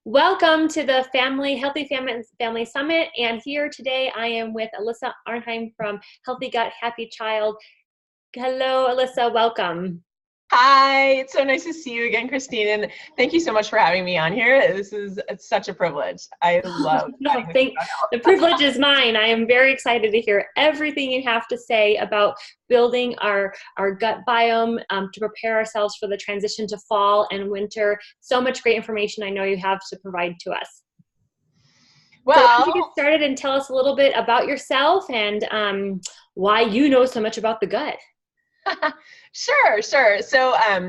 Welcome to the Healthy Family Summit. And here today I am with Elissa Arnheim from Healthy Gut, Happy Child. Hello, Elissa, welcome. Hi, it's so nice to see you again, Christine, and thank you so much for having me on here. It's such a privilege. I love No, the privilege is mine. I am very excited to hear everything you have to say about building our gut biome to prepare ourselves for the transition to fall and winter. So much great information I know you have to provide to us. So why don't you get started and tell us a little bit about yourself and why you know so much about the gut? Sure. So I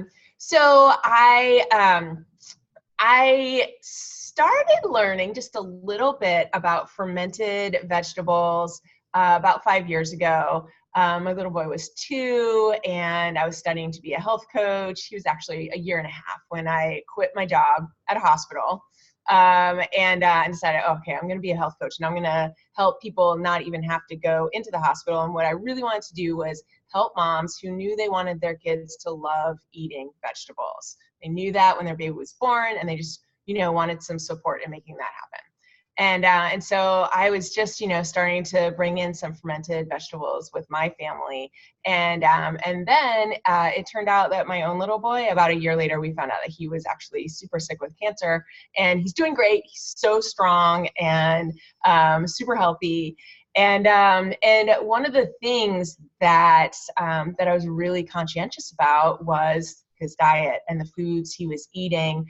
started learning just a little bit about fermented vegetables about 5 years ago. My little boy was 2, and I was studying to be a health coach. He was actually a year and a half when I quit my job at a hospital. And decided, okay, I'm going to be a health coach, and I'm going to help people not even have to go into the hospital. And what I really wanted to do was help moms who knew they wanted their kids to love eating vegetables. They knew that when their baby was born, and they just, wanted some support in making that happen. And so I was just, starting to bring in some fermented vegetables with my family. And then it turned out that my own little boy, about a year later, we found out that he was actually super sick with cancer, and he's doing great. He's so strong and super healthy. And one of the things that I was really conscientious about was his diet and the foods he was eating.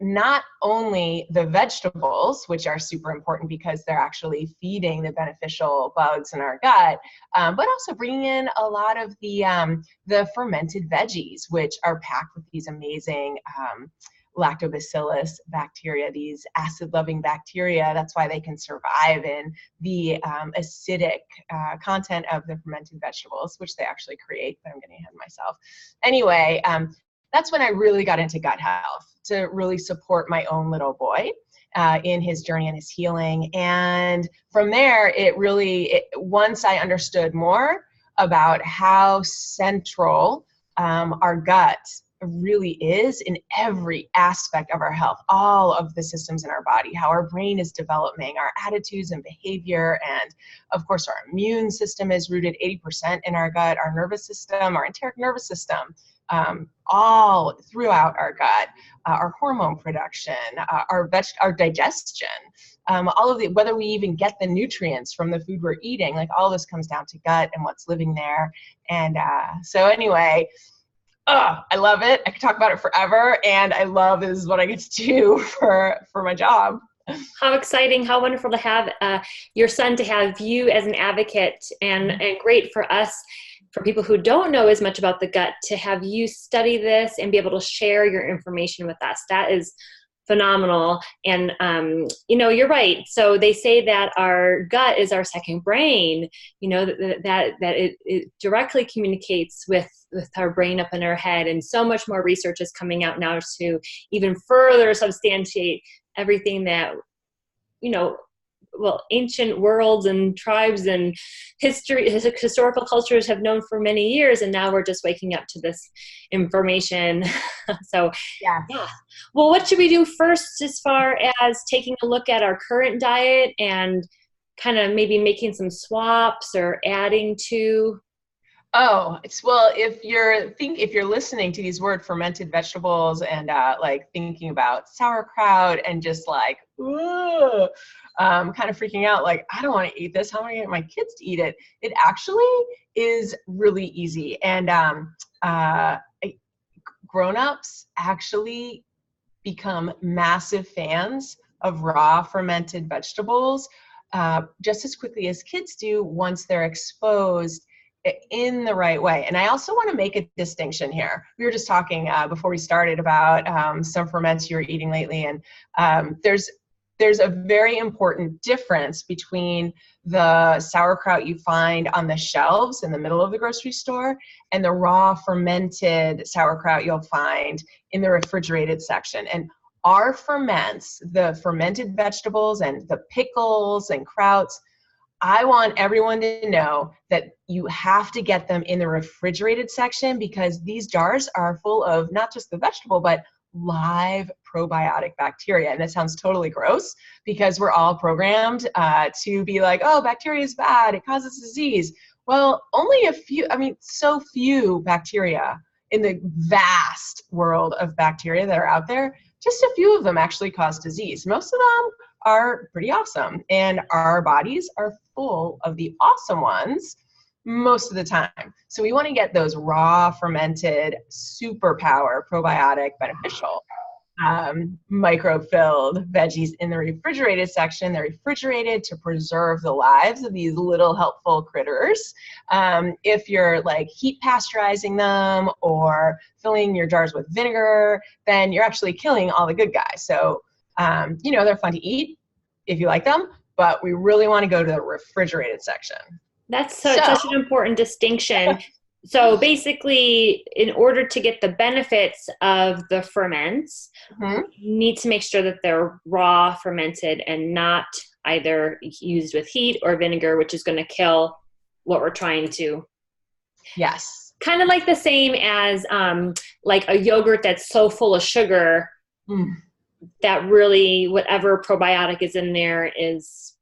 Not only the vegetables, which are super important because they're actually feeding the beneficial bugs in our gut, but also bringing in a lot of the fermented veggies, which are packed with these amazing lactobacillus bacteria, these acid-loving bacteria. That's why they can survive in the acidic content of the fermented vegetables, which they actually create, but I'm getting ahead of myself. Anyway, that's when I really got into gut health, to really support my own little boy in his journey and his healing. And from there, once I understood more about how central our gut really is in every aspect of our health, all of the systems in our body, how our brain is developing, our attitudes and behavior, and of course our immune system is rooted 80% in our gut, our nervous system, our enteric nervous system, all throughout our gut, our hormone production, our digestion, all of whether we even get the nutrients from the food we're eating, like all this comes down to gut and what's living there. And so anyway, I love it. I could talk about it forever, and I love this is what I get to do for my job. How exciting, how wonderful to have your son, to have you as an advocate, and great for us, for people who don't know as much about the gut, to have you study this and be able to share your information with us. That is phenomenal. And, you're right. So they say that our gut is our second brain, that it directly communicates with our brain up in our head. And so much more research is coming out now to even further substantiate everything that, ancient worlds and tribes and historical cultures have known for many years, and now we're just waking up to this information. So yeah. Well, what should we do first as far as taking a look at our current diet and kind of maybe making some swaps or adding to? If you're listening to these word fermented vegetables and like thinking about sauerkraut and just like, kind of freaking out, like, I don't want to eat this. How am I going to get my kids to eat it? It actually is really easy. And grown-ups actually become massive fans of raw fermented vegetables just as quickly as kids do once they're exposed in the right way. And I also want to make a distinction here. We were just talking before we started about some ferments you were eating lately, and there's a very important difference between the sauerkraut you find on the shelves in the middle of the grocery store and the raw fermented sauerkraut you'll find in the refrigerated section. And our ferments, the fermented vegetables and the pickles and krauts, I want everyone to know that you have to get them in the refrigerated section, because these jars are full of not just the vegetable, but live probiotic bacteria. And that sounds totally gross because we're all programmed to be like, oh, bacteria is bad, it causes disease. Well, only a few, so few bacteria in the vast world of bacteria that are out there, just a few of them actually cause disease. Most of them are pretty awesome. And our bodies are full of the awesome ones most of the time. So we want to get those raw, fermented, superpower, probiotic, beneficial, microbe-filled veggies in the refrigerated section. They're refrigerated to preserve the lives of these little helpful critters. If you're like heat pasteurizing them or filling your jars with vinegar, then you're actually killing all the good guys. So, they're fun to eat if you like them, but we really want to go to the refrigerated section. That's such an important distinction. So basically, in order to get the benefits of the ferments, you need to make sure that they're raw fermented and not either used with heat or vinegar, which is going to kill what we're trying to. Yes. Kind of like the same as like a yogurt that's so full of sugar that really whatever probiotic is in there is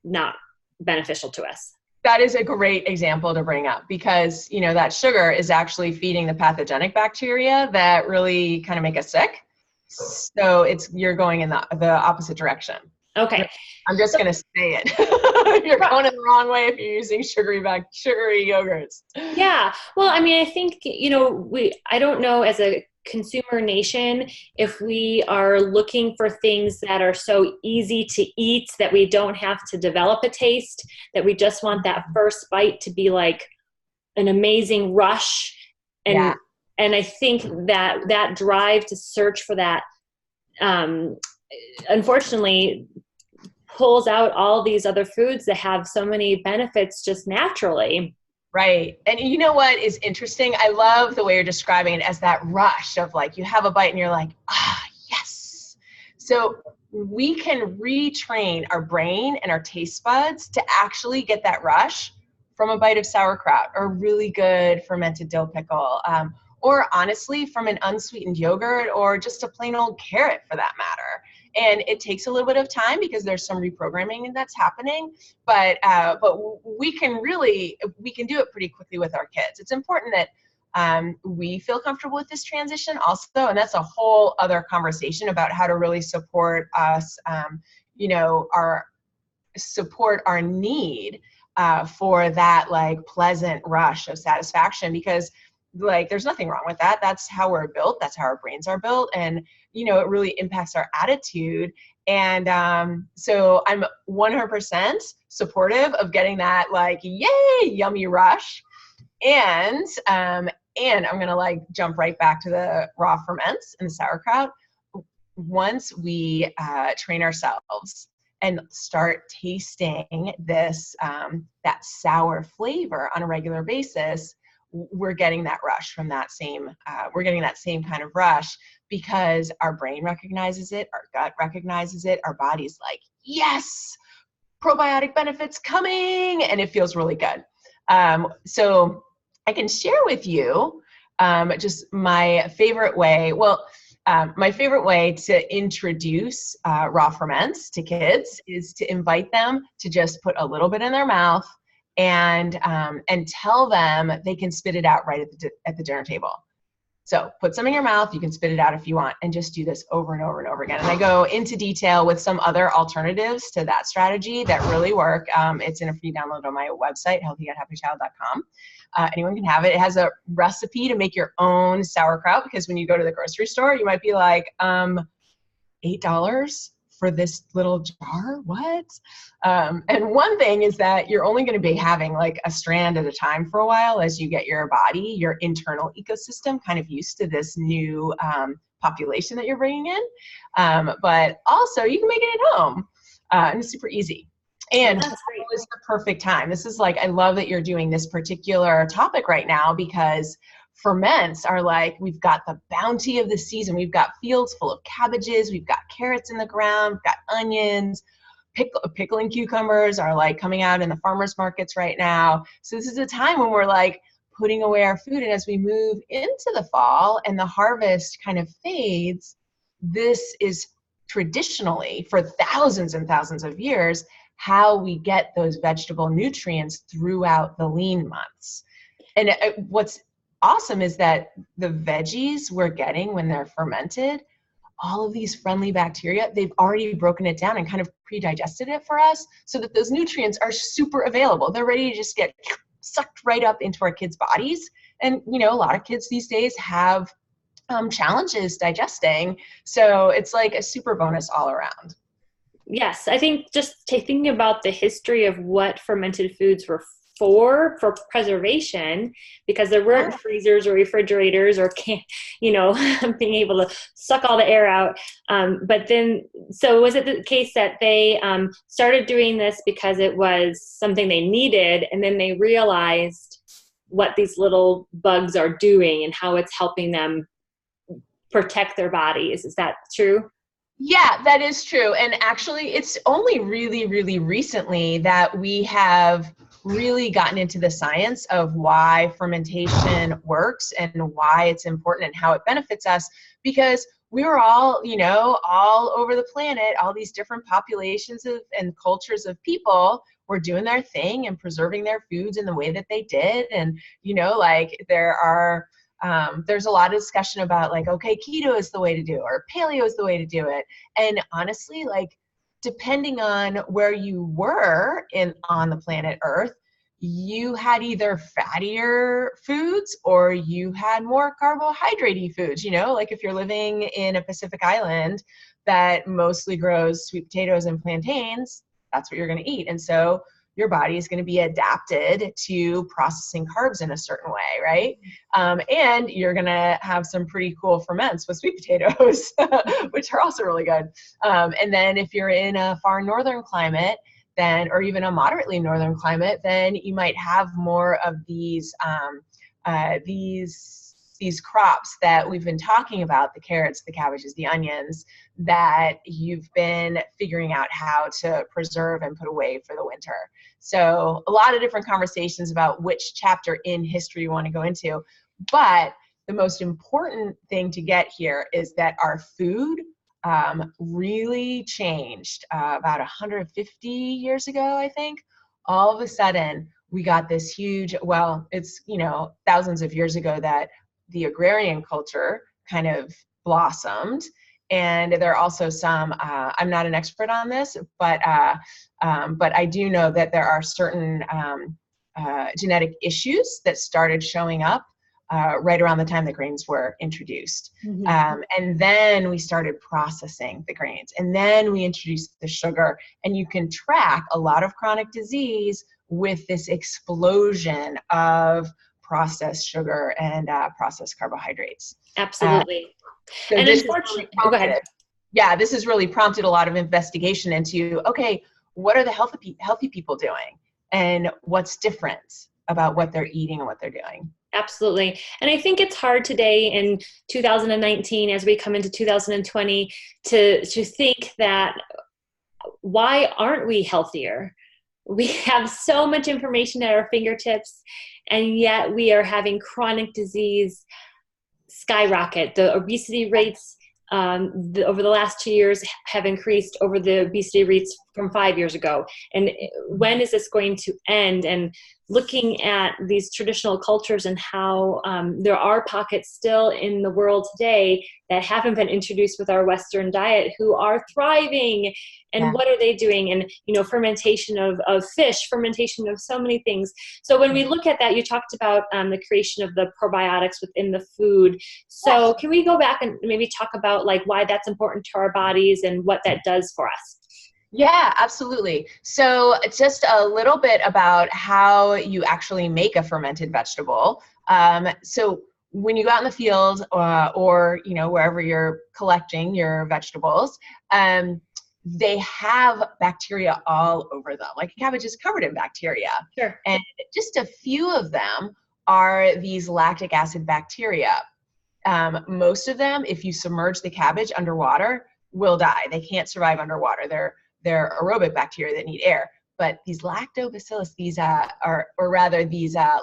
not beneficial to us. That is a great example to bring up because, that sugar is actually feeding the pathogenic bacteria that really kind of make us sick. So you're going in the opposite direction. Okay. I'm just going to say it. You're going in the wrong way if you're using sugary yogurts. Yeah. Well, I think, I don't know as a consumer nation if we are looking for things that are so easy to eat that we don't have to develop a taste, that we just want that first bite to be like an amazing rush. And I think that drive to search for that, unfortunately, pulls out all these other foods that have so many benefits just naturally. Right. And you know what is interesting? I love the way you're describing it as that rush of like, you have a bite and you're like, yes. So we can retrain our brain and our taste buds to actually get that rush from a bite of sauerkraut or really good fermented dill pickle, or honestly from an unsweetened yogurt or just a plain old carrot for that matter. And it takes a little bit of time because there's some reprogramming that's happening, but we can do it pretty quickly with our kids. It's important that we feel comfortable with this transition also, and that's a whole other conversation about how to really support us, support our need for that like pleasant rush of satisfaction, because like there's nothing wrong with that. That's how we're built. That's how our brains are built. And, it really impacts our attitude. And so I'm 100% supportive of getting that like, yay, yummy rush. And I'm going to like jump right back to the raw ferments and the sauerkraut. Once we train ourselves and start tasting this, that sour flavor on a regular basis, we're getting that rush from that same, we're getting that same kind of rush because our brain recognizes it, our gut recognizes it, our body's like, yes, probiotic benefits coming, and it feels really good. So I can share with you just my favorite way. Well, my favorite way to introduce raw ferments to kids is to invite them to just put a little bit in their mouth and tell them they can spit it out right at the dinner table. So put some in your mouth, you can spit it out if you want, and just do this over and over and over again. And I go into detail with some other alternatives to that strategy that really work. It's in a free download on my website, healthygethappychild.com. Anyone can have it. It has a recipe to make your own sauerkraut, because when you go to the grocery store, you might be like, $8 for this little jar? What? And one thing is that you're only going to be having like a strand at a time for a while as you get your body, your internal ecosystem kind of used to this new population that you're bringing in. But also you can make it at home and it's super easy. And this is the perfect time. This is like, I love that you're doing this particular topic right now, because ferments are like, we've got the bounty of the season. We've got fields full of cabbages. We've got carrots in the ground. We've got onions. Pickling cucumbers are like coming out in the farmers markets right now. So this is a time when we're like putting away our food. And as we move into the fall and the harvest kind of fades, this is traditionally, for thousands and thousands of years, how we get those vegetable nutrients throughout the lean months. And what's awesome is that the veggies we're getting when they're fermented, all of these friendly bacteria, they've already broken it down and kind of pre-digested it for us so that those nutrients are super available. They're ready to just get sucked right up into our kids' bodies. And, you know, a lot of kids these days have challenges digesting. So it's like a super bonus all around. Yes, I think just thinking about the history of what fermented foods were for preservation, because there weren't freezers or refrigerators or being able to suck all the air out. But then, so was it the case that they started doing this because it was something they needed, and then they realized what these little bugs are doing and how it's helping them protect their bodies? Is that true? Yeah, that is true. And actually, it's only really, really recently that we have really gotten into the science of why fermentation works and why it's important and how it benefits us, because we were all, you know, all over the planet, all these different populations and cultures of people were doing their thing and preserving their foods in the way that they did. And, you know, like there's a lot of discussion about like, okay, keto is the way to do it, or paleo is the way to do it. And honestly, like, depending on where you were on the planet Earth, you had either fattier foods or you had more carbohydrate-y foods. You know, like if you're living in a Pacific island that mostly grows sweet potatoes and plantains, that's what you're going to eat. And so your body is going to be adapted to processing carbs in a certain way, right? And you're going to have some pretty cool ferments with sweet potatoes, which are also really good. And then if you're in a far northern climate, then, or even a moderately northern climate, then you might have more of these crops that we've been talking about, the carrots, the cabbages, the onions, that you've been figuring out how to preserve and put away for the winter. So a lot of different conversations about which chapter in history you want to go into. But the most important thing to get here is that our food really changed about 150 years ago, I think. All of a sudden, we got this huge, well, it's, you know, thousands of years ago that the agrarian culture kind of blossomed. And there are also some, I'm not an expert on this, but I do know that there are certain genetic issues that started showing up right around the time the grains were introduced. Mm-hmm. And then we started processing the grains, and then we introduced the sugar, and you can track a lot of chronic disease with this explosion of processed sugar and processed carbohydrates. Absolutely. So And this unfortunately, really go ahead. this has really prompted a lot of investigation into, okay, what are the healthy people doing, and what's different about what they're eating and what they're doing? Absolutely. And I think it's hard today in 2019, as we come into 2020, to think that, why aren't we healthier? We have so much information at our fingertips, and yet we are having chronic disease skyrocket. The obesity rates over the last 2 years have increased over the obesity rates from 5 years ago. And when is this going to end? And looking at these traditional cultures and how there are pockets still in the world today that haven't been introduced with our Western diet who are thriving. And what are they doing? And, you know, fermentation of fish, fermentation of so many things. So when we look at that, you talked about the creation of the probiotics within the food. So can we go back and maybe talk about like why that's important to our bodies and what that does for us? Yeah, absolutely. So just a little bit about how you actually make a fermented vegetable. So when you go out in the field or you know, wherever you're collecting your vegetables, they have bacteria all over them. Like a cabbage is covered in bacteria. Sure. And just a few of them are these lactic acid bacteria. Most of them, if you submerge the cabbage underwater, will die. They can't survive underwater. They're aerobic bacteria that need air. But these lactobacillus, these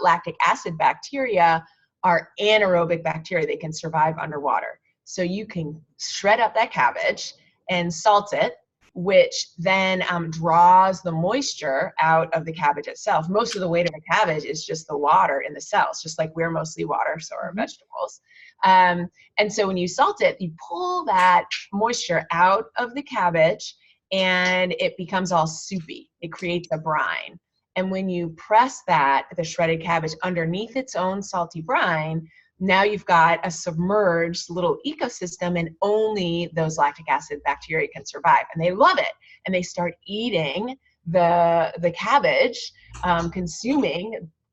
lactic acid bacteria are anaerobic bacteria. They can survive underwater. So you can shred up that cabbage and salt it, which then draws the moisture out of the cabbage itself. Most of the weight of a cabbage is just the water in the cells, just like we're mostly water, so are vegetables. And so when you salt it, you pull that moisture out of the cabbage and it becomes all soupy. It creates a brine. And when you press the shredded cabbage underneath its own salty brine, now you've got a submerged little ecosystem and only those lactic acid bacteria can survive. And they love it. And they start eating the cabbage,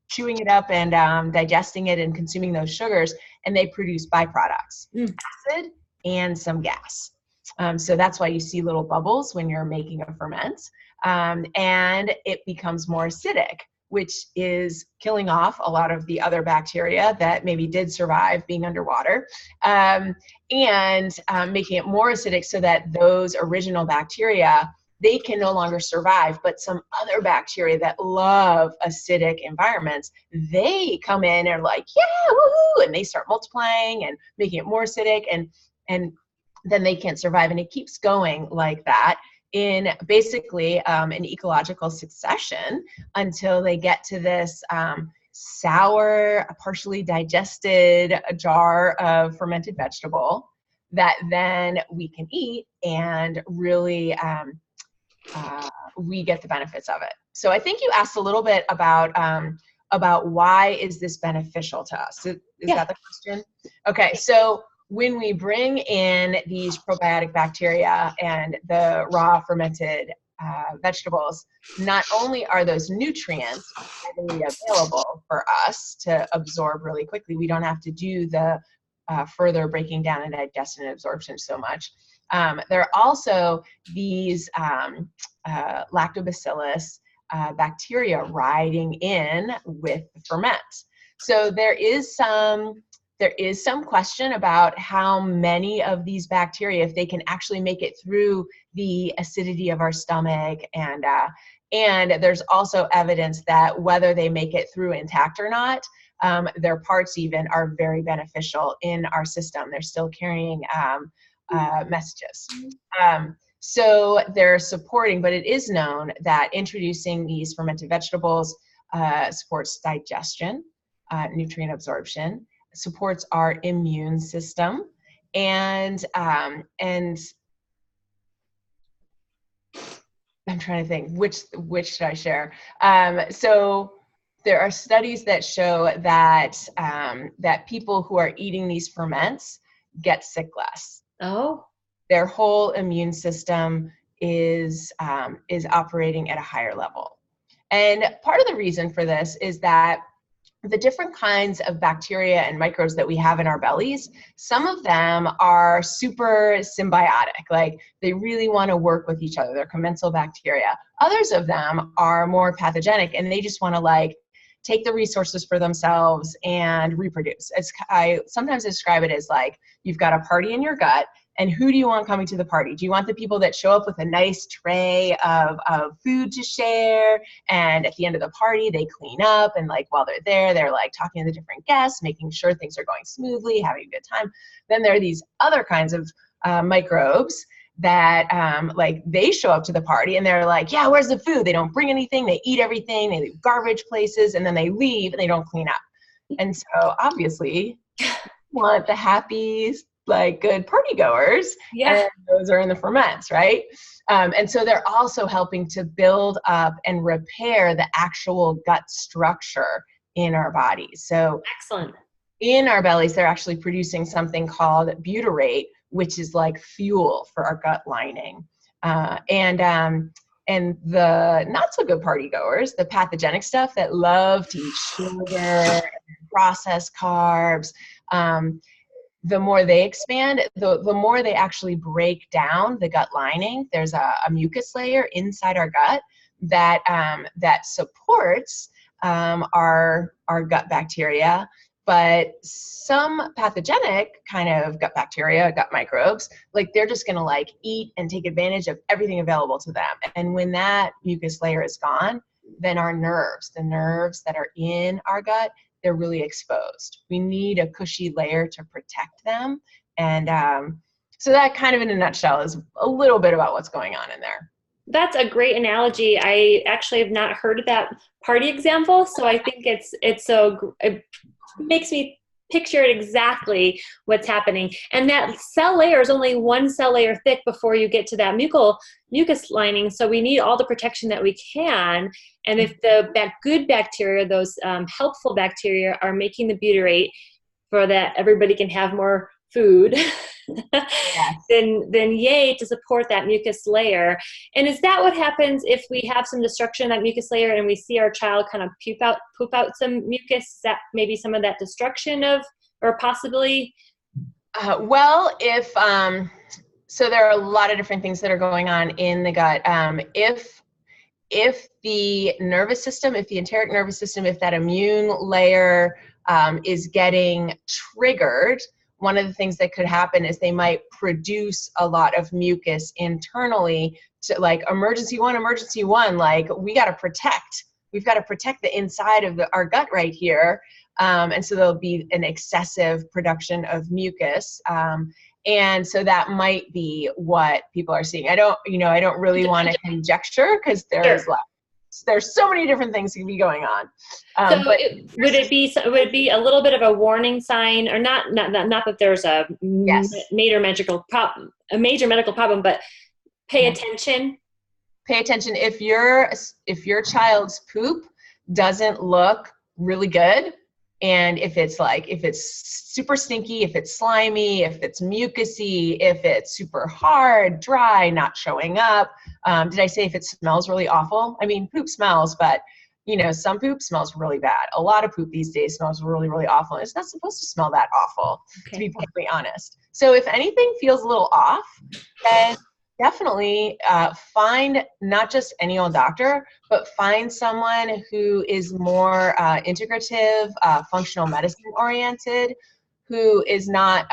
chewing it up and digesting it and consuming those sugars. And they produce byproducts, acid and some gas. So that's why you see little bubbles when you're making a ferment. And it becomes more acidic, which is killing off a lot of the other bacteria that maybe did survive being underwater, and making it more acidic so that those original bacteria, they can no longer survive, but some other bacteria that love acidic environments, they come in and are like, yeah, woohoo, and they start multiplying and making it more acidic, and then they can't survive. And it keeps going like that in basically an ecological succession until they get to this sour, partially digested jar of fermented vegetable that then we can eat, and really we get the benefits of it. So I think you asked a little bit about why is this beneficial to us? Is that the question? Okay, so when we bring in these probiotic bacteria and the raw fermented vegetables, not only are those nutrients readily available for us to absorb really quickly, we don't have to do the further breaking down and digestion and absorption so much. There are also these lactobacillus bacteria riding in with the ferment. So there is some question about how many of these bacteria, if they can actually make it through the acidity of our stomach, and there's also evidence that whether they make it through intact or not, their parts even are very beneficial in our system. They're still carrying messages. So they're supporting, but it is known that introducing these fermented vegetables supports digestion, nutrient absorption, supports our immune system, and I'm trying to think which should I share. So there are studies that show that that people who are eating these ferments get sick less. Oh, their whole immune system is operating at a higher level, and part of the reason for this is that the different kinds of bacteria and microbes that we have in our bellies, some of them are super symbiotic, like they really want to work with each other. They're commensal bacteria. Others of them are more pathogenic, and they just want to like take the resources for themselves and reproduce. I sometimes describe it as like you've got a party in your gut, and who do you want coming to the party? Do you want the people that show up with a nice tray of food to share, and at the end of the party they clean up, and like while they're there they're like talking to the different guests, making sure things are going smoothly, having a good time? Then there are these other kinds of microbes that like they show up to the party and they're like, yeah, where's the food? They don't bring anything, they eat everything, they leave garbage places, and then they leave and they don't clean up. And so obviously you want the happy, like good party goers, and those are in the ferments, right? And so they're also helping to build up and repair the actual gut structure in our bodies. So excellent. In our bellies, they're actually producing something called butyrate, which is like fuel for our gut lining. And the not so good party goers, the pathogenic stuff that love to eat sugar, processed carbs, the more they expand, the more they actually break down the gut lining. There's a mucus layer inside our gut that that supports our gut bacteria. But some pathogenic kind of gut bacteria, gut microbes, like they're just gonna like eat and take advantage of everything available to them. And when that mucus layer is gone, then our nerves, the nerves that are in our gut, they're really exposed. We need a cushy layer to protect them. And so that kind of in a nutshell is a little bit about what's going on in there. That's a great analogy. I actually have not heard of that party example, so I think it makes me picture it exactly what's happening. And that cell layer is only one cell layer thick before you get to that mucus lining. So we need all the protection that we can. And if the good bacteria, those helpful bacteria, are making the butyrate for that everybody can have more food, Yes. then yay to support that mucus layer. And is that what happens if we have some destruction of that mucus layer and we see our child kind of poop out some mucus? Is that maybe some of that destruction of, or possibly? Well, if so there are a lot of different things that are going on in the gut. If the nervous system, if the enteric nervous system, if that immune layer is getting triggered, one of the things that could happen is they might produce a lot of mucus internally to, like, emergency one, like, we've got to protect the inside of our gut right here. And so there'll be an excessive production of mucus. And so that might be what people are seeing. I don't really want to conjecture, because there's so many different things that can be going on. Would it be a little bit of a warning sign, or not that there's a major medical problem, but pay attention? Pay attention. If your child's poop doesn't look really good, and if it's super stinky, if it's slimy, if it's mucusy, if it's super hard, dry, not showing up. Did I say if it smells really awful? I mean, poop smells, but some poop smells really bad. A lot of poop these days smells really, really awful. It's not supposed to smell that awful, to be perfectly honest. So if anything feels a little off, then definitely find not just any old doctor, but find someone who is more integrative, functional medicine oriented, who is not,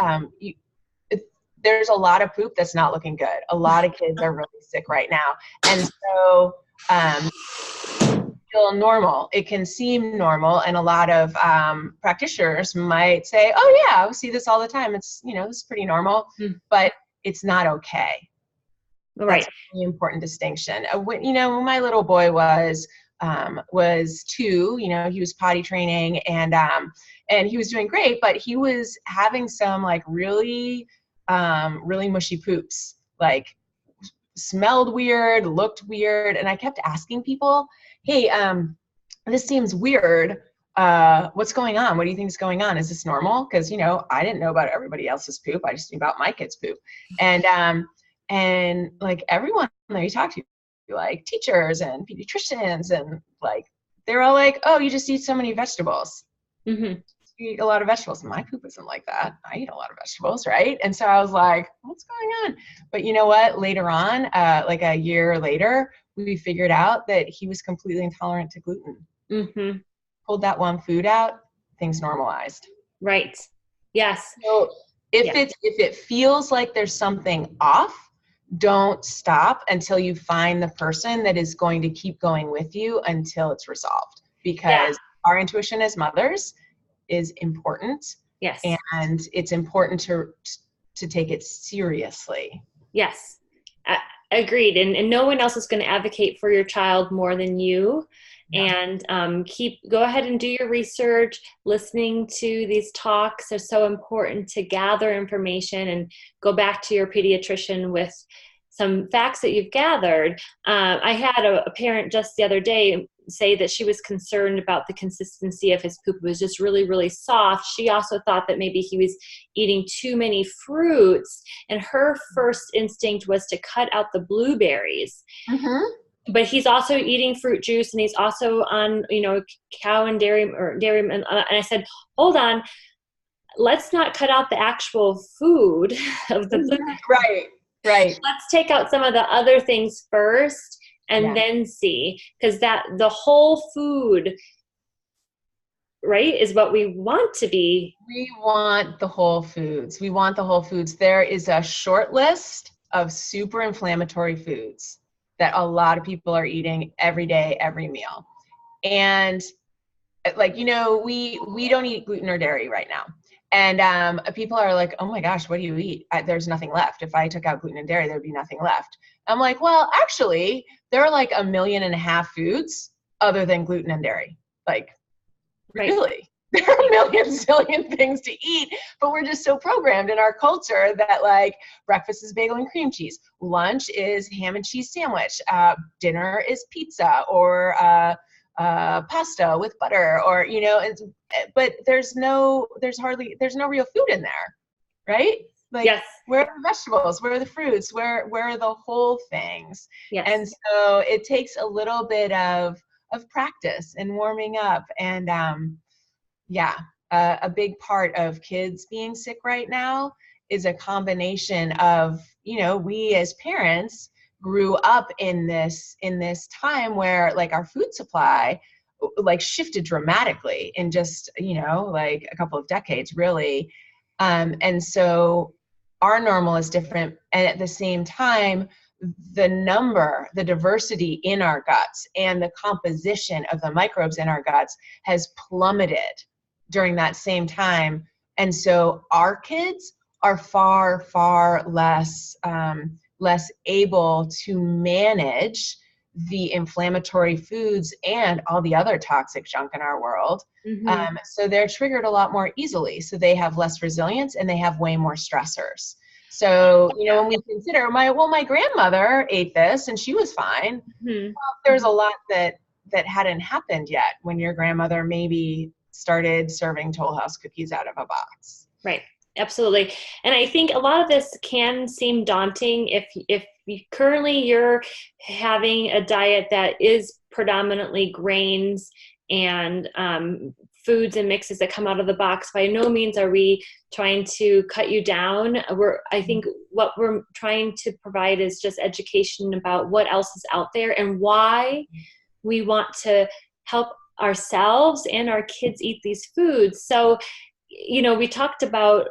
there's a lot of poop that's not looking good. A lot of kids are really sick right now. And so feel normal. It can seem normal. And a lot of practitioners might say, oh yeah, I see this all the time. It's, this is pretty normal, but it's not okay. Right. That's a really important distinction. When my little boy was 2, he was potty training, and he was doing great, but he was having some really mushy poops, like smelled weird, looked weird. And I kept asking people, hey, this seems weird. What's going on? What do you think is going on? Is this normal? Because, I didn't know about everybody else's poop. I just knew about my kid's poop. And like everyone that you talk to, like teachers and pediatricians, and they're all like, oh, you just eat so many vegetables. Mm-hmm. You eat a lot of vegetables. My poop isn't like that. I eat a lot of vegetables, right? And so I was like, what's going on? But you know what? Later on, like a year later, we figured out that he was completely intolerant to gluten. Mm-hmm. Pulled that one food out, things normalized. Right. Yes. So if it feels like there's something off, don't stop until you find the person that is going to keep going with you until it's resolved, because our intuition as mothers is important. Yes. And it's important to take it seriously. Yes. Agreed. And no one else is going to advocate for your child more than you. Yeah. And go ahead and do your research. Listening to these talks are so important to gather information and go back to your pediatrician with some facts that you've gathered. I had a parent just the other day say that she was concerned about the consistency of his poop. It was just really, really soft. She also thought that maybe he was eating too many fruits, and her first instinct was to cut out the blueberries. Mm-hmm. But he's also eating fruit juice, and he's also on, cow and dairy. And I said, hold on, let's not cut out the actual food of the blueberries. Right. Let's take out some of the other things first, and then see, because the whole food, right, is what we want to be. We want the whole foods. There is a short list of super inflammatory foods that a lot of people are eating every day, every meal. And we don't eat gluten or dairy right now. And people are like, oh my gosh, what do you eat? There's nothing left. If I took out gluten and dairy, there'd be nothing left. I'm like, well, actually, there are like 1.5 million foods other than gluten and dairy. Like, Right. really? There are a million zillion things to eat, but we're just so programmed in our culture that like breakfast is bagel and cream cheese, lunch is ham and cheese sandwich, dinner is pizza or pasta with butter, or but there's no real food in there, right? Like, Yes. where are the vegetables? Where are the fruits? Where are the whole things? Yes. And so it takes a little bit of practice and warming up. And a big part of kids being sick right now is a combination of, we as parents grew up in this time where like our food supply like shifted dramatically in just, like a couple of decades really. And so our normal is different. And at the same time, the diversity in our guts and the composition of the microbes in our guts has plummeted during that same time. And so our kids are far, far less able to manage the inflammatory foods and all the other toxic junk in our world. Mm-hmm. So they're triggered a lot more easily. So they have less resilience and they have way more stressors. So, when we consider my grandmother ate this and she was fine. Mm-hmm. Well, there's a lot that hadn't happened yet when your grandmother maybe started serving Toll House cookies out of a box. Right. Absolutely. And I think a lot of this can seem daunting if currently you're having a diet that is predominantly grains and foods and mixes that come out of the box. By no means are we trying to cut you down. I think what we're trying to provide is just education about what else is out there and why we want to help ourselves and our kids eat these foods. So, we talked about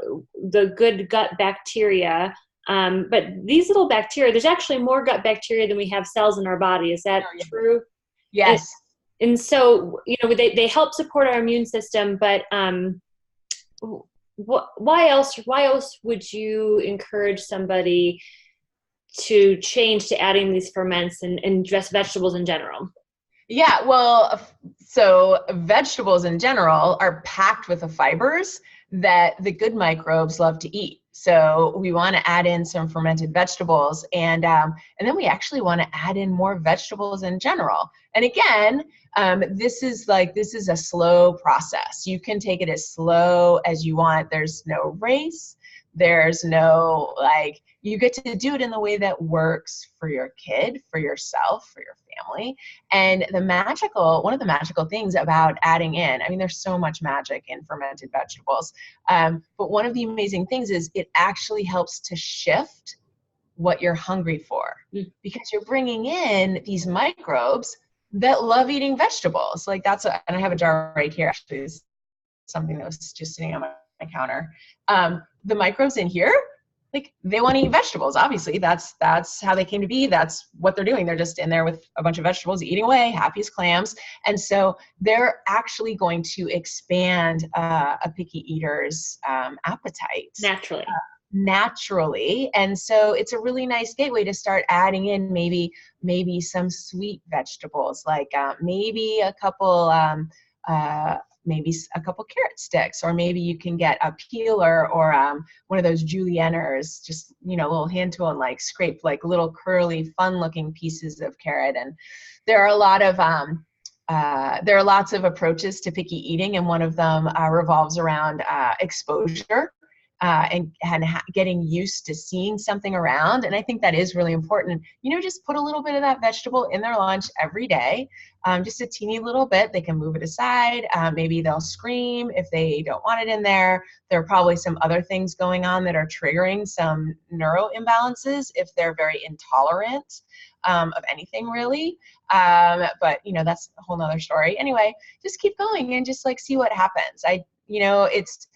the good gut bacteria, but these little bacteria, there's actually more gut bacteria than we have cells in our body. Is that true? Yes. And so, they help support our immune system, but why else would you encourage somebody to change to adding these ferments and just vegetables in general? Yeah, well, so vegetables in general are packed with the fibers that the good microbes love to eat. So we want to add in some fermented vegetables, and then we actually want to add in more vegetables in general. And again, this is a slow process. You can take it as slow as you want. There's no race. There's no you get to do it in the way that works for your kid, for yourself, for your family. And one of the magical things about adding in, there's so much magic in fermented vegetables. But one of the amazing things is it actually helps to shift what you're hungry for, because you're bringing in these microbes that love eating vegetables. And I have a jar right here, actually, is something that was just sitting on my counter. The microbes in here, they want to eat vegetables. Obviously, that's how they came to be. That's what they're doing. They're just in there with a bunch of vegetables, eating away, happy as clams. And so they're actually going to expand a picky eater's appetite naturally. And so it's a really nice gateway to start adding in maybe some sweet vegetables, maybe a couple carrot sticks, or maybe you can get a peeler or one of those julienners, just a little hand tool, and scrape little curly fun looking pieces of carrot. And there are lots of approaches to picky eating, and one of them revolves around exposure. And getting used to seeing something around. And I think that is really important. Just put a little bit of that vegetable in their lunch every day, just a teeny little bit. They can move it aside. Maybe they'll scream if they don't want it in there. There are probably some other things going on that are triggering some neuro imbalances if they're very intolerant of anything really. But that's a whole nother story. Anyway, just keep going and just see what happens. It's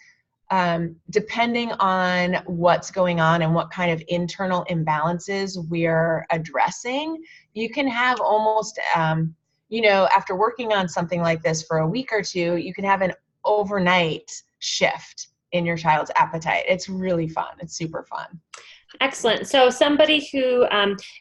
depending on what's going on and what kind of internal imbalances we're addressing, you can have almost, after working on something like this for a week or two, you can have an overnight shift in your child's appetite. It's really fun. It's super fun. Excellent. So somebody who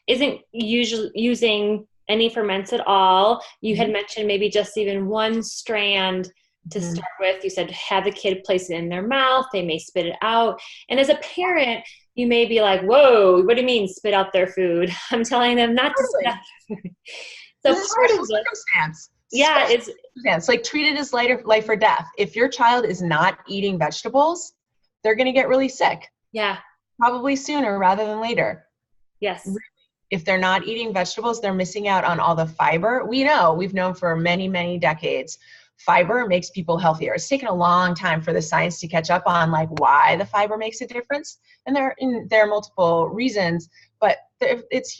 isn't usually using any ferments at all, you had mentioned maybe just even one strand to start with. You said have the kid place it in their mouth. They may spit it out. And as a parent, you may be like, whoa, what do you mean spit out their food? I'm telling them not to spit out their food. So this is a special circumstance. Yeah, it's like treat it as life or death. If your child is not eating vegetables, they're going to get really sick. Yeah. Probably sooner rather than later. Yes. If they're not eating vegetables, they're missing out on all the fiber. We've known for many, many decades, fiber makes people healthier. It's taken a long time for the science to catch up on like why the fiber makes a difference. And there are multiple reasons, but it's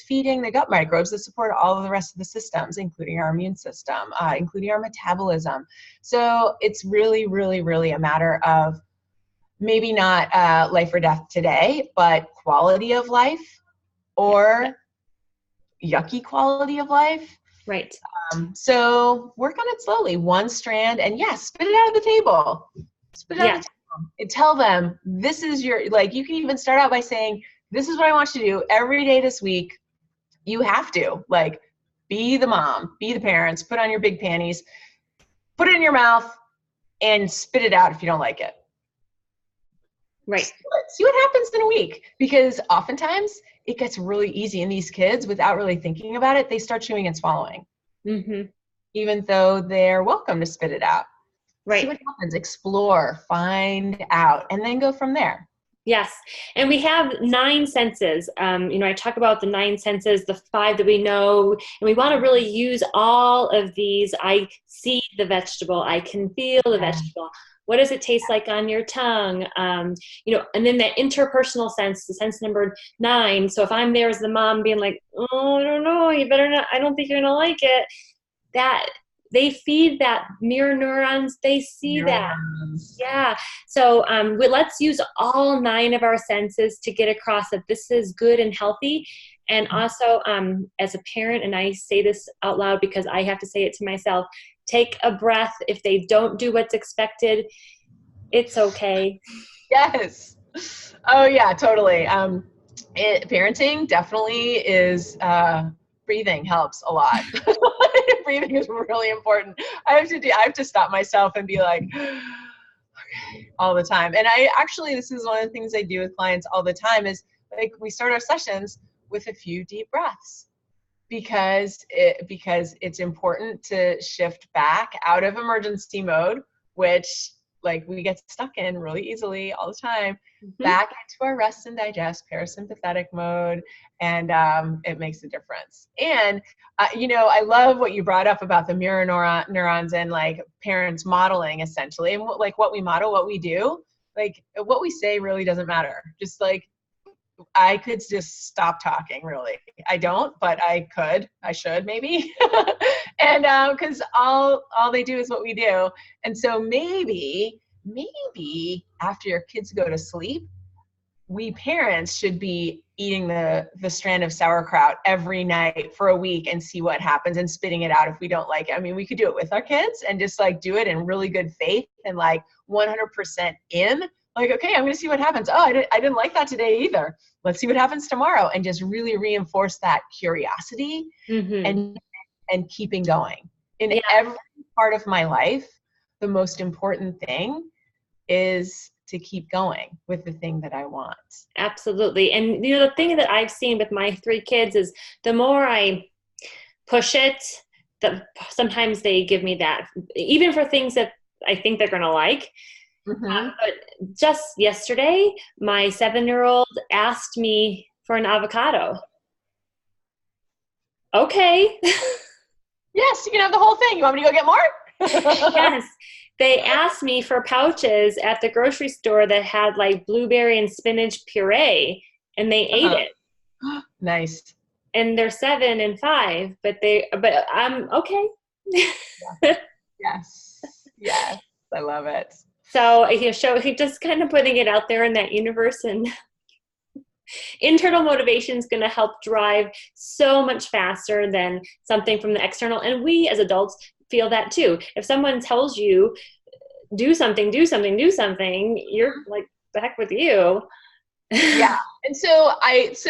feeding the gut microbes that support all of the rest of the systems, including our immune system, including our metabolism. So it's really, really, really a matter of maybe not life or death today, but quality of life or yucky quality of life. Right. So work on it slowly, one strand, and spit it out of the table. Spit it out of the table. And tell them, this is you can even start out by saying, this is what I want you to do every day this week. You have to, be the mom, be the parents, put on your big panties, put it in your mouth, and spit it out if you don't like it. Right. See what happens in a week, because oftentimes it gets really easy, and these kids, without really thinking about it, they start chewing and swallowing, even though they're welcome to spit it out. Right. See what happens, explore, find out, and then go from there. Yes. And we have 9 senses. I talk about the 9 senses, the 5 that we know, and we want to really use all of these. I see the vegetable. I can feel the vegetable. What does it taste like on your tongue? And then that interpersonal sense, the sense number 9. So if I'm there as the mom being like, oh, I don't know, you better not, I don't think you're going to like it. That they feed that mirror neurons. They see that. Yeah. So let's use all 9 of our senses to get across that this is good and healthy. And also as a parent, and I say this out loud because I have to say it to myself, take a breath. If they don't do what's expected, it's okay. Yes. Oh yeah, totally. Parenting definitely is, breathing helps a lot. Breathing is really important. I have to stop myself and be like, okay, all the time. And this is one of the things I do with clients all the time is we start our sessions with a few deep breaths. Because it's important to shift back out of emergency mode, which we get stuck in really easily all the time, back into our rest and digest parasympathetic mode, and it makes a difference. And I love what you brought up about the mirror neurons and parents modeling essentially, and what we model, what we do, what we say really doesn't matter. Just I could just stop talking, really. I don't, but I should maybe. And because all they do is what we do. And so maybe after your kids go to sleep, we parents should be eating the strand of sauerkraut every night for a week and see what happens, and spitting it out if we don't like it. I mean, we could do it with our kids and just do it in really good faith and 100% in. Okay, I'm going to see what happens. Oh, I didn't like that today either. Let's see what happens tomorrow. And just really reinforce that curiosity and keeping going. In every part of my life, the most important thing is to keep going with the thing that I want. Absolutely. And the thing that I've seen with my 3 kids is the more I push it, sometimes they give me that, even for things that I think they're going to like. But just yesterday, my 7-year-old asked me for an avocado. Okay. Yes, you can have the whole thing. You want me to go get more? Yes. They asked me for pouches at the grocery store that had blueberry and spinach puree, and they ate it. Nice. And they're 7 and 5, but I'm okay. Yes. Yes. I love it. So he just kind of putting it out there in that universe, and internal motivation is going to help drive so much faster than something from the external. And we as adults feel that too. If someone tells you do something, do something, do something, you're like, the heck with you. Yeah. And so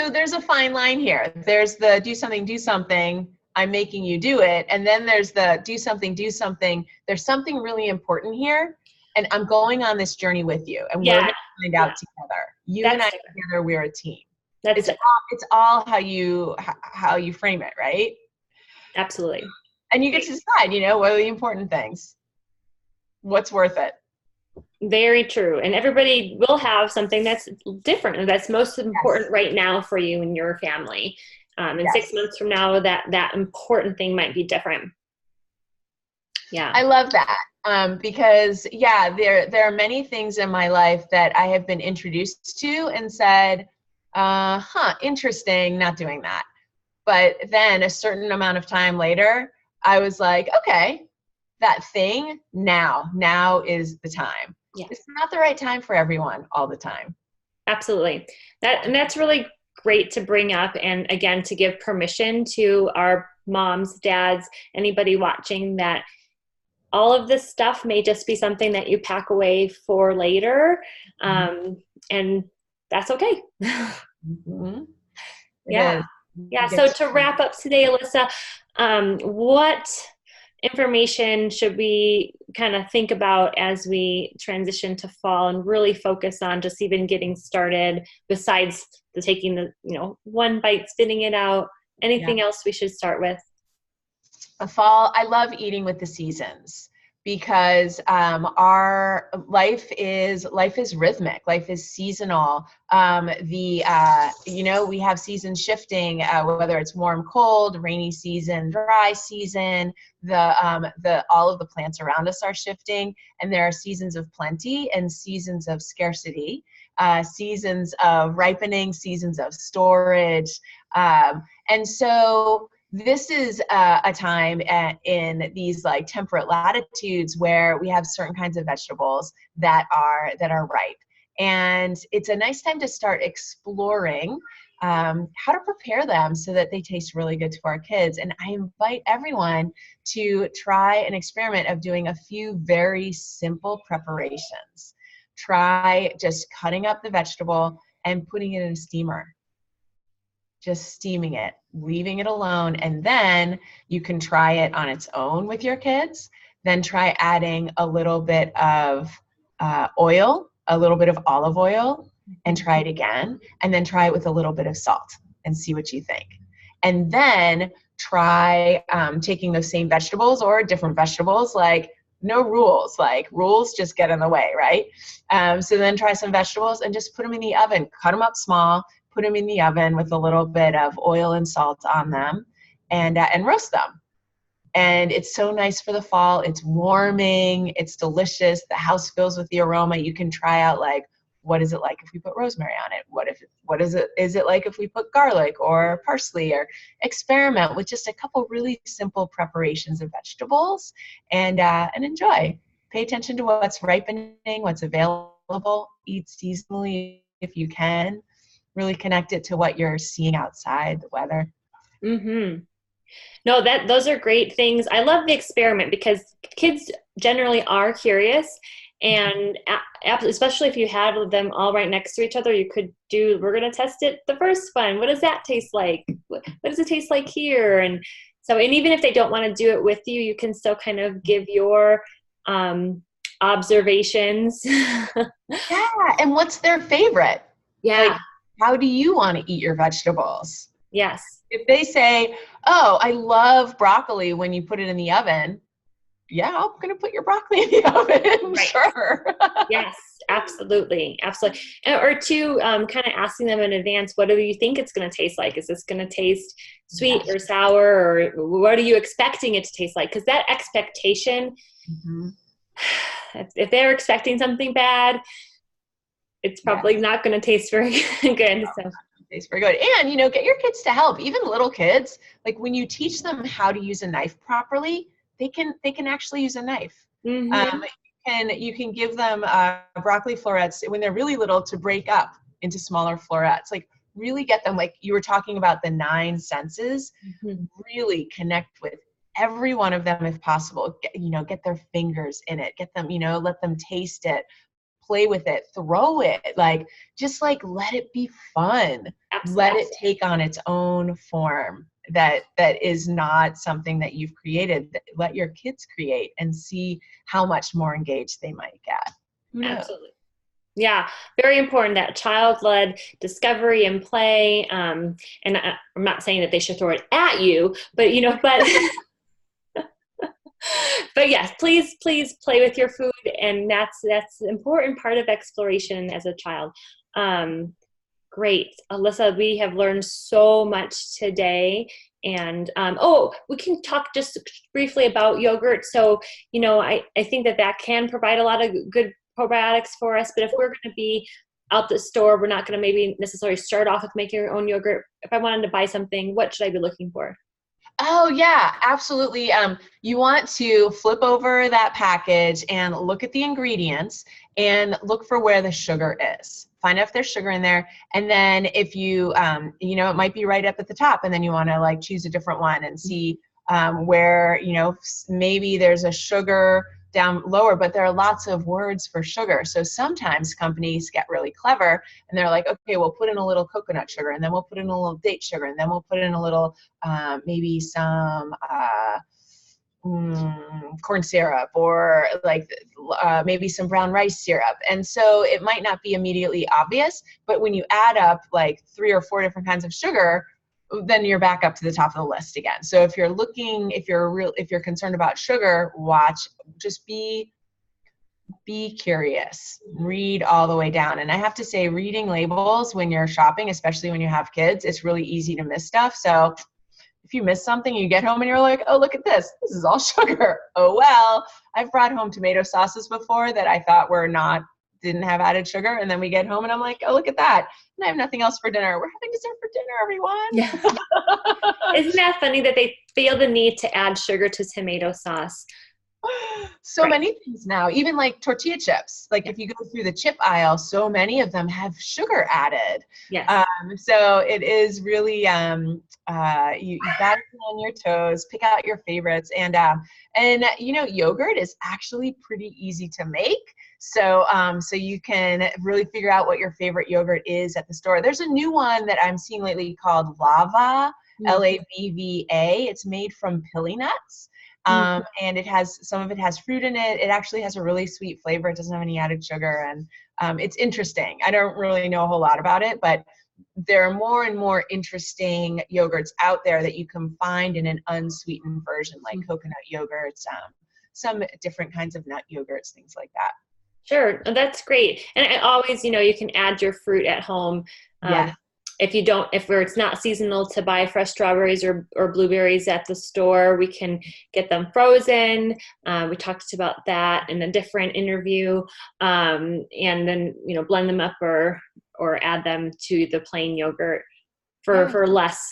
there's a fine line here. There's the do something, I'm making you do it. And then there's the do something. There's something really important here. And I'm going on this journey with you. And we're going to find out together. You and I together, we're a team. It's all how you frame it, right? Absolutely. And you get to decide, what are the important things? What's worth it? Very true. And everybody will have something that's different and that's most important right now for you and your family. And 6 months from now, that important thing might be different. Yeah. I love that. Because there are many things in my life that I have been introduced to and said, interesting, not doing that. But then a certain amount of time later, I was like, okay, that thing now is the time. Yeah. It's not the right time for everyone all the time. Absolutely. That's really great to bring up. And again, to give permission to our moms, dads, anybody watching, that all of this stuff may just be something that you pack away for later. And that's okay. Mm-hmm. Yeah. Yeah. So to wrap up today, Elissa, what information should we kind of think about as we transition to fall and really focus on just even getting started, besides the taking the, one bite, spitting it out? Anything else we should start with? The fall, I love eating with the seasons, because our life is rhythmic, life is seasonal. We have seasons shifting, whether it's warm, cold, rainy season, dry season. All of the plants around us are shifting, and there are seasons of plenty and seasons of scarcity, seasons of ripening, seasons of storage, and so this is a time in these like temperate latitudes where we have certain kinds of vegetables that are ripe. And it's a nice time to start exploring how to prepare them so that they taste really good to our kids. And I invite everyone to try an experiment of doing a few very simple preparations. Try just cutting up the vegetable and putting it in a steamer. Just steaming it, leaving it alone, and then you can try it on its own with your kids. Then try adding a little bit of oil, a little bit of olive oil, and try it again. And then try it with a little bit of salt and see what you think. And then try taking those same vegetables or different vegetables, like no rules, like rules just get in the way, right? So then try some vegetables and just put them in the oven, cut them up small, put them in the oven with a little bit of oil and salt on them, and roast them. And it's so nice for the fall. It's warming. It's delicious. The house fills with the aroma. You can try out, like, what is it like if we put rosemary on it? What is it like if we put garlic or parsley? Or experiment with just a couple really simple preparations of vegetables, and enjoy. Pay attention to what's ripening, what's available. Eat seasonally if you can. Really connect it to what you're seeing outside, the weather. Mm-hmm. No, those are great things. I love the experiment because kids generally are curious, and especially if you had them all right next to each other, you could we're going to test it, the first one. What does that taste like? What does it taste like here? And even if they don't want to do it with you, you can still kind of give your observations. Yeah, and what's their favorite? Yeah. Like, how do you want to eat your vegetables? Yes. If they say, oh, I love broccoli when you put it in the oven, yeah, I'm going to put your broccoli in the oven. Right. Sure. Yes, absolutely. Absolutely. Or two, kind of asking them in advance, what do you think it's going to taste like? Is this going to taste sweet or sour, or what are you expecting it to taste like? Because that expectation, if they're expecting something bad, it's probably not going to taste very good. So. Tastes very good. And, get your kids to help. Even little kids, like when you teach them how to use a knife properly, they can actually use a knife. Mm-hmm. You can give them broccoli florets when they're really little to break up into smaller florets. Like really get them, like you were talking about the 9 senses, really connect with every one of them if possible. Get their fingers in it, get them, let them taste it, play with it, throw it, just let it be fun. Absolutely. Let it take on its own form that is not something that you've created. Let your kids create and see how much more engaged they might get. Who knows? Absolutely. Yeah, very important, that child-led discovery and play. And I'm not saying that they should throw it at you, but but yes, please play with your food, and that's an important part of exploration as a child. Great, Elissa, we have learned so much today. And we can talk just briefly about yogurt. So I think that can provide a lot of good probiotics for us, but if we're going to be out the store, we're not going to maybe necessarily start off with making your own yogurt. If I wanted to buy something, what should I be looking for? Oh yeah, absolutely. You want to flip over that package and look at the ingredients and look for where the sugar is. Find out if there's sugar in there. And then if you, it might be right up at the top, and then you want to choose a different one and see where, maybe there's a sugar down lower, but there are lots of words for sugar. So sometimes companies get really clever and they're like, okay, we'll put in a little coconut sugar, and then we'll put in a little date sugar, and then we'll put in a little, maybe some corn syrup, or maybe some brown rice syrup. And so it might not be immediately obvious, but when you add up 3 or 4 different kinds of sugar, then you're back up to the top of the list again. So if you're concerned about sugar, just be curious, read all the way down. And I have to say, reading labels when you're shopping, especially when you have kids, it's really easy to miss stuff. So if you miss something, you get home and you're like, oh, look at this. This is all sugar. Oh, well, I've brought home tomato sauces before that I thought didn't have added sugar. And then we get home and I'm like, oh, look at that. And I have nothing else for dinner. We're having dessert for dinner, everyone. Yeah. Isn't that funny that they feel the need to add sugar to tomato sauce? So right. Many things now, even tortilla chips. If you go through the chip aisle, so many of them have sugar added. Yes. So it is really, you got to be on your toes, pick out your favorites. And yogurt is actually pretty easy to make. So you can really figure out what your favorite yogurt is at the store. There's a new one that I'm seeing lately called Lava, L-A-V-V-A. It's made from pili nuts. And some of it has fruit in it. It actually has a really sweet flavor. It doesn't have any added sugar, and it's interesting. I don't really know a whole lot about it, but there are more and more interesting yogurts out there that you can find in an unsweetened version, like coconut yogurts, some different kinds of nut yogurts, things like that. Sure, that's great. And always, you can add your fruit at home. Yeah. If it's not seasonal to buy fresh strawberries or blueberries at the store, we can get them frozen. We talked about that in a different interview. And then, blend them up or add them to the plain yogurt for less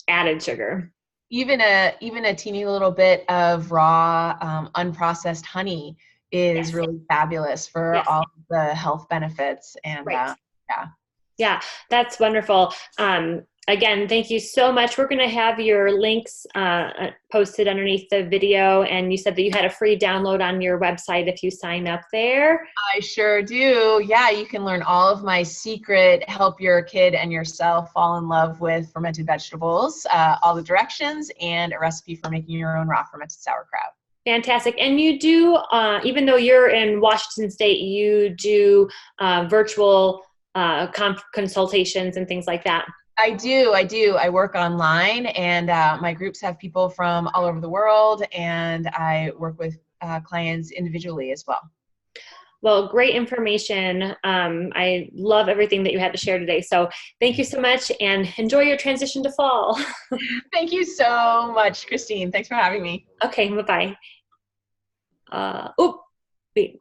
added sugar. Even a teeny little bit of raw, unprocessed honey is really fabulous for all the health benefits. And Yeah, that's wonderful. Again, thank you so much. We're going to have your links posted underneath the video. And you said that you had a free download on your website if you sign up there. I sure do. Yeah, you can learn all of my secret, help your kid and yourself fall in love with fermented vegetables, all the directions, and a recipe for making your own raw fermented sauerkraut. Fantastic. And you do, even though you're in Washington State, you do virtual consultations and things like that. I do. I work online, and my groups have people from all over the world, and I work with clients individually as well. Well, great information. I love everything that you had to share today. So thank you so much, and enjoy your transition to fall. Thank you so much, Christine. Thanks for having me. Okay, bye-bye. Wait.